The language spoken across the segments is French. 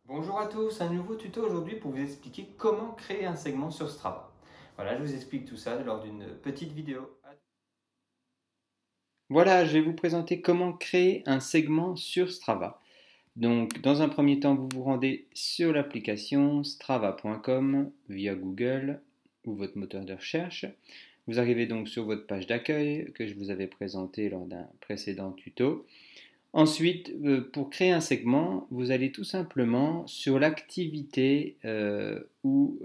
Bonjour à tous, un nouveau tuto aujourd'hui pour vous expliquer comment créer un segment sur Strava. Voilà, je vous explique tout ça lors d'une petite vidéo. Voilà, je vais vous présenter comment créer un segment sur Strava. Donc, dans un premier temps, vous vous rendez sur l'application strava.com via Google ou votre moteur de recherche. Vous arrivez donc sur votre page d'accueil que je vous avais présentée lors d'un précédent tuto. Ensuite, pour créer un segment, vous allez tout simplement sur l'activité où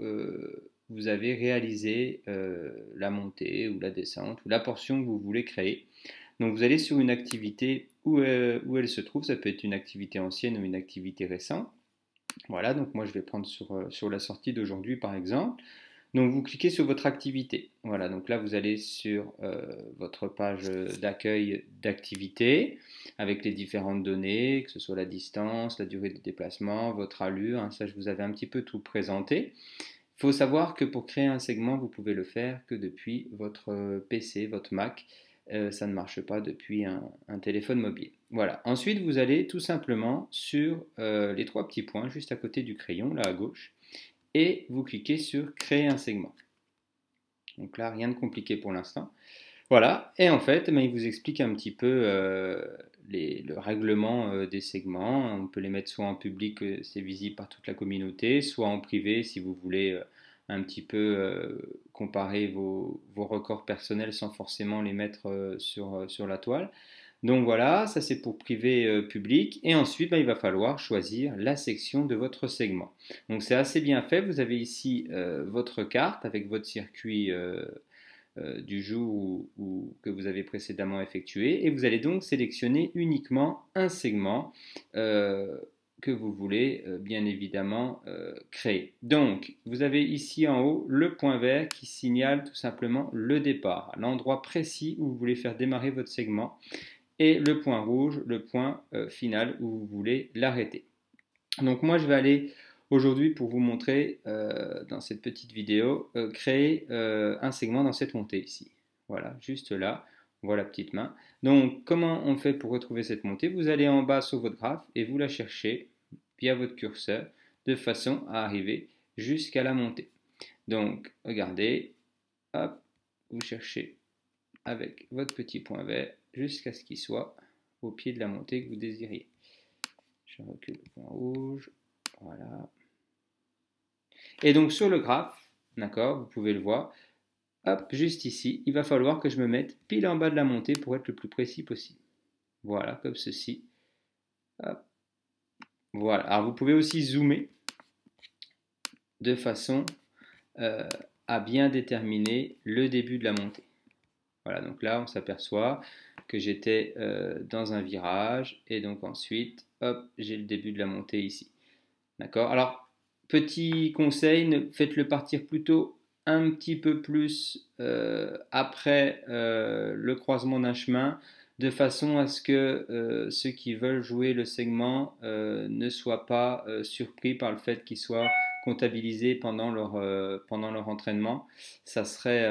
vous avez réalisé la montée ou la descente ou la portion que vous voulez créer. Donc vous allez sur une activité où elle se trouve, ça peut être une activité ancienne ou une activité récente. Voilà, donc moi je vais prendre sur la sortie d'aujourd'hui par exemple. Donc vous cliquez sur votre activité. Voilà, donc là vous allez sur votre page d'accueil d'activité avec les différentes données, que ce soit la distance, la durée de déplacement, votre allure, hein, ça je vous avais un petit peu tout présenté. Il faut savoir que pour créer un segment, vous pouvez le faire que depuis votre PC, votre Mac. Ça ne marche pas depuis un téléphone mobile. Voilà. Ensuite, vous allez tout simplement sur les trois petits points juste à côté du crayon, là à gauche, et vous cliquez sur créer un segment. Donc là, rien de compliqué pour l'instant. Voilà, et en fait, il vous explique un petit peu le règlement des segments. On peut les mettre soit en public, c'est visible par toute la communauté, soit en privé si vous voulez un petit peu comparer vos records personnels sans forcément les mettre sur la toile. Donc voilà, ça c'est pour privé public. Et ensuite, il va falloir choisir la section de votre segment. Donc c'est assez bien fait. Vous avez ici votre carte avec votre circuit du jour que vous avez précédemment effectué. Et vous allez donc sélectionner uniquement un segment que vous voulez bien évidemment créer. Donc, vous avez ici en haut le point vert qui signale tout simplement le départ, l'endroit précis où vous voulez faire démarrer votre segment, et le point rouge, le point final où vous voulez l'arrêter. Donc moi je vais aller aujourd'hui pour vous montrer dans cette petite vidéo créer un segment dans cette montée ici. Voilà, juste là, on voit la petite main. Donc comment on fait pour retrouver cette montée? Vous allez en bas sur votre graphe et vous la cherchez via votre curseur de façon à arriver jusqu'à la montée. Donc regardez, hop, vous cherchez avec votre petit point vert jusqu'à ce qu'il soit au pied de la montée que vous désiriez. Je recule le point rouge. Voilà. Et donc sur le graphe, d'accord, vous pouvez le voir, hop, juste ici, il va falloir que je me mette pile en bas de la montée pour être le plus précis possible. Voilà, comme ceci. Hop. Voilà. Alors vous pouvez aussi zoomer de façon euh, à bien déterminer le début de la montée. Voilà, donc là on s'aperçoit que j'étais dans un virage et donc ensuite, hop, j'ai le début de la montée ici. D'accord? Alors, petit conseil, faites-le partir plutôt un petit peu plus après le croisement d'un chemin, de façon à ce que ceux qui veulent jouer le segment ne soient pas surpris par le fait qu'ils soient comptabilisés pendant leur entraînement. Ça serait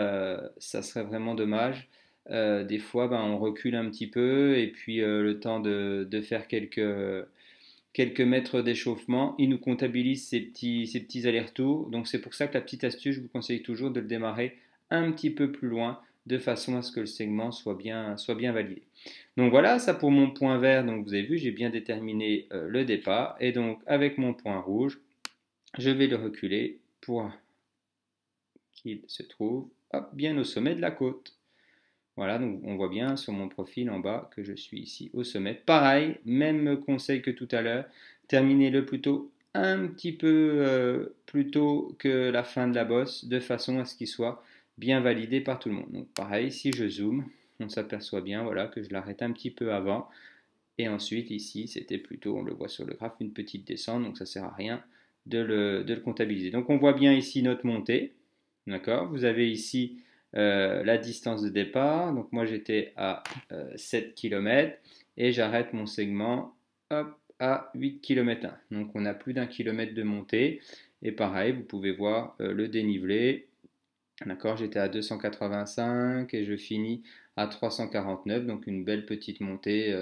vraiment dommage. Des fois, on recule un petit peu et puis le temps de faire quelques mètres d'échauffement, il nous comptabilise ces petits allers-retours. Donc c'est pour ça que la petite astuce, je vous conseille toujours de le démarrer un petit peu plus loin de façon à ce que le segment soit bien validé. Donc voilà, ça pour mon point vert, donc vous avez vu, j'ai bien déterminé le départ. Et donc avec mon point rouge, je vais le reculer pour qu'il se trouve hop, bien au sommet de la côte. Voilà, donc on voit bien sur mon profil en bas que je suis ici au sommet. Pareil, même conseil que tout à l'heure, terminez-le plutôt un petit peu plus tôt que la fin de la bosse, de façon à ce qu'il soit bien validé par tout le monde. Donc pareil, si je zoome, on s'aperçoit bien voilà, que je l'arrête un petit peu avant. Et ensuite ici, c'était plutôt, on le voit sur le graphe, une petite descente, donc ça ne sert à rien de le comptabiliser. Donc on voit bien ici notre montée, d'accord? Vous avez ici la distance de départ. Donc moi j'étais à 7 km et j'arrête mon segment hop, à 8 km 1. Donc on a plus d'un kilomètre de montée. Et pareil, vous pouvez voir le dénivelé. D'accord, j'étais à 285 et je finis à 349, donc une belle petite montée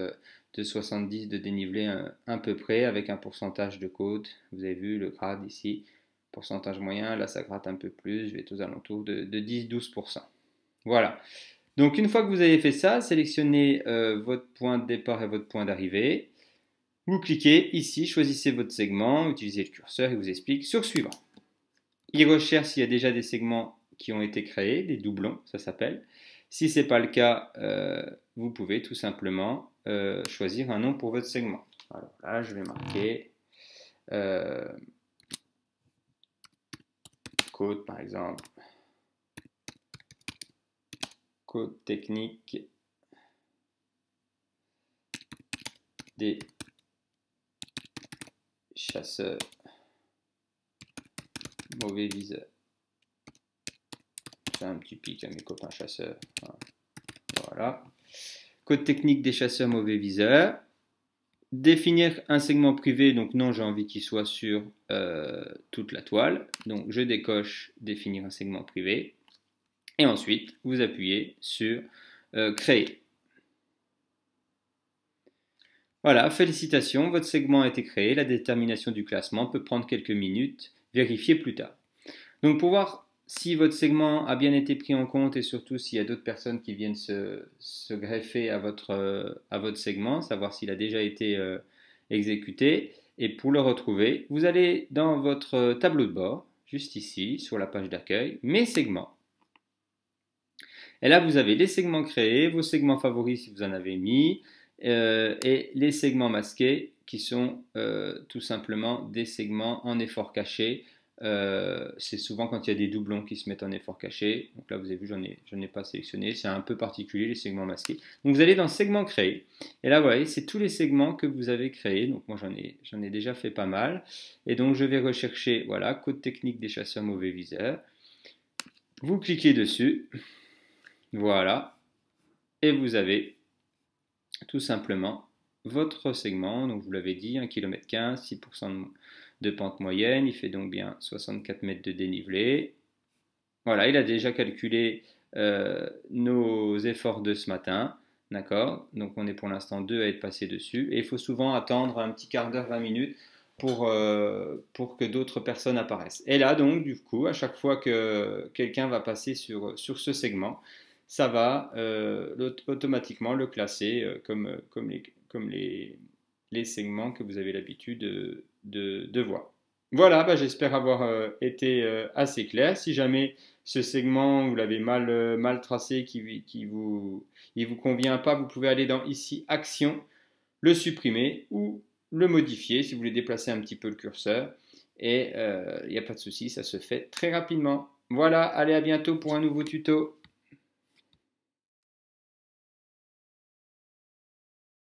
de 70 de dénivelé à peu près, avec un pourcentage de côte. Vous avez vu le grade ici, pourcentage moyen, là ça gratte un peu plus, je vais être aux alentours de 10-12%. Voilà. Donc une fois que vous avez fait ça, sélectionnez votre point de départ et votre point d'arrivée. Vous cliquez ici, choisissez votre segment, utilisez le curseur et vous explique sur suivant. Il recherche s'il y a déjà des segments qui ont été créés, des doublons, ça s'appelle. Si ce n'est pas le cas, vous pouvez tout simplement choisir un nom pour votre segment. Alors là, je vais marquer code par exemple. Code technique des chasseurs mauvais viseurs. C'est un petit pic à mes copains chasseurs. Voilà. Code technique des chasseurs mauvais viseurs. Définir un segment privé, donc non, j'ai envie qu'il soit sur toute la toile. Donc je décoche définir un segment privé. Et ensuite, vous appuyez sur créer. Voilà, félicitations, votre segment a été créé. La détermination du classement peut prendre quelques minutes. Vérifiez plus tard. Donc pour voir si votre segment a bien été pris en compte et surtout s'il y a d'autres personnes qui viennent se greffer à votre segment, savoir s'il a déjà été exécuté. Et pour le retrouver, vous allez dans votre tableau de bord, juste ici, sur la page d'accueil, mes segments. Et là, vous avez les segments créés, vos segments favoris si vous en avez mis, et les segments masqués qui sont tout simplement des segments en effort caché. C'est souvent quand il y a des doublons qui se mettent en effort caché. Donc là, vous avez vu, j'en ai pas sélectionné. C'est un peu particulier, les segments masqués. Donc vous allez dans segments créés. Et là, vous voyez, c'est tous les segments que vous avez créés. Donc moi, j'en ai déjà fait pas mal. Et donc, je vais rechercher, voilà, code technique des chasseurs mauvais viseurs. Vous cliquez dessus. Voilà. Et vous avez tout simplement votre segment. Donc, vous l'avez dit, 1,15 km, 6% de pente moyenne. Il fait donc bien 64 mètres de dénivelé. Voilà, il a déjà calculé nos efforts de ce matin. D'accord? Donc, on est pour l'instant 2 à être passé dessus. Et il faut souvent attendre un petit quart d'heure, 20 minutes pour que d'autres personnes apparaissent. Et là, donc, du coup, à chaque fois que quelqu'un va passer sur ce segment, ça va automatiquement le classer comme les segments que vous avez l'habitude de voir. Voilà, bah, j'espère avoir été assez clair. Si jamais ce segment, vous l'avez mal tracé, il vous convient pas, vous pouvez aller dans ici, Action, le supprimer ou le modifier si vous voulez déplacer un petit peu le curseur. Et il n'y a pas de souci, ça se fait très rapidement. Voilà, allez à bientôt pour un nouveau tuto.